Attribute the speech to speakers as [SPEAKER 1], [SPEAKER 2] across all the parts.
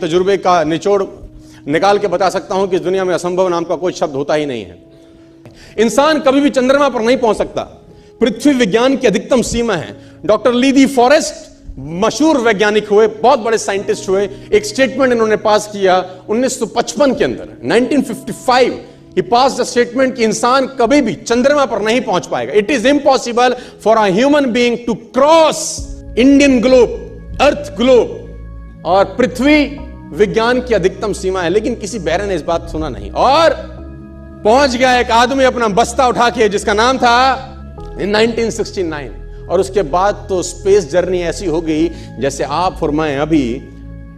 [SPEAKER 1] तजुर्बे का निचोड़ निकाल के बता सकता हूं कि इस दुनिया में असंभव नाम का कोई शब्द होता ही नहीं है। इंसान कभी भी चंद्रमा पर नहीं पहुंच सकता। पृथ्वी विज्ञान की अधिकतम सीमा है। डॉक्टर लीदी फॉरेस्ट मशहूर वैज्ञानिक हुए, बहुत बड़े साइंटिस्ट हुए। एक स्टेटमेंट इन्होंने पास किया 1955 के अंदर, 1955 ही पास द स्टेटमेंट कि इंसान कभी भी चंद्रमा पर नहीं पहुंच पाएगा। It is impossible for a human being to cross Indian globe, earth globe. और पृथ्वी विज्ञान की अधिकतम सीमा है, लेकिन किसी बैरन ने इस बात सुना नहीं और पहुंच गया एक आदमी अपना बस्ता उठा के, जिसका नाम था इन 1969। और उसके बाद तो स्पेस जर्नी ऐसी हो गई जैसे आप और मैं अभी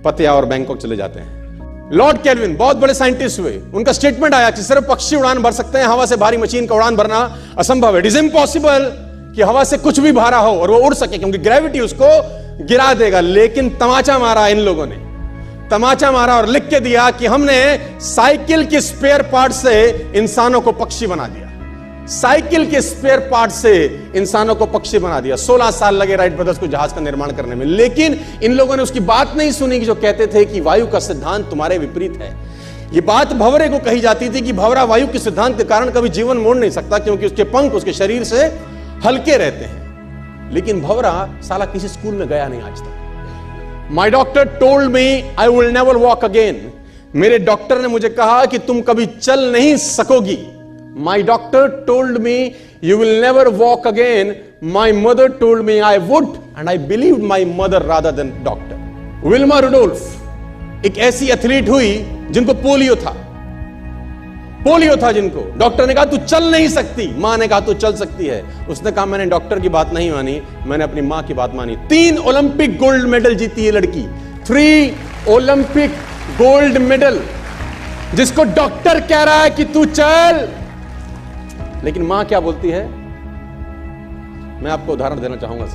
[SPEAKER 1] पतिया और बैंकॉक चले जाते हैं। लॉर्ड केल्विन बहुत बड़े साइंटिस्ट हुए, उनका स्टेटमेंट आया कि सिर्फ पक्षी उड़ान भर सकते हैं, हवा से भारी मशीन का उड़ान भरना असंभव है। इट इज इम्पॉसिबल कि हवा से कुछ भी भारा हो और वो उड़ सके, क्योंकि ग्रेविटी उसको गिरा देगा। लेकिन तमाचा मारा इन लोगों ने, तमाचा मारा और लिख के दिया कि हमने साइकिल के स्पेयर पार्ट से इंसानों को पक्षी बना दिया। साइकिल के स्पेयर पार्ट से इंसानों को पक्षी बना दिया। 16 साल लगे राइट ब्रदर्स को जहाज का निर्माण करने में, लेकिन इन लोगों ने उसकी बात नहीं सुनी कि जो कहते थे कि वायु का सिद्धांत तुम्हारे विपरीत है। यह बात भंवरे को कही जाती थी कि भंवरा वायु के सिद्धांत के कारण कभी जीवन मोड़ नहीं सकता, क्योंकि उसके पंख उसके शरीर से हल्के रहते हैं। लेकिन भंवरा साला किसी स्कूल में गया नहीं आज तक। माई doctor told me I will never walk again. मेरे डॉक्टर ने मुझे कहा कि तुम कभी चल नहीं सकोगी। My doctor told me you will never walk again. My mother told me I would, and I believed my mother rather than doctor. Wilma Rudolph एक ऐसी एथलीट हुई जिनको पोलियो था जिनको डॉक्टर ने कहा तू चल नहीं सकती, मां ने कहा तू चल सकती है। उसने कहा मैंने डॉक्टर की बात नहीं मानी, मैंने अपनी मां की बात मानी। 3 ओलंपिक गोल्ड मेडल जीती है लड़की, 3 ओलंपिक गोल्ड मेडल, जिसको डॉक्टर कह रहा है कि तू चल। लेकिन मां क्या बोलती है, मैं आपको उदाहरण देना चाहूंगा।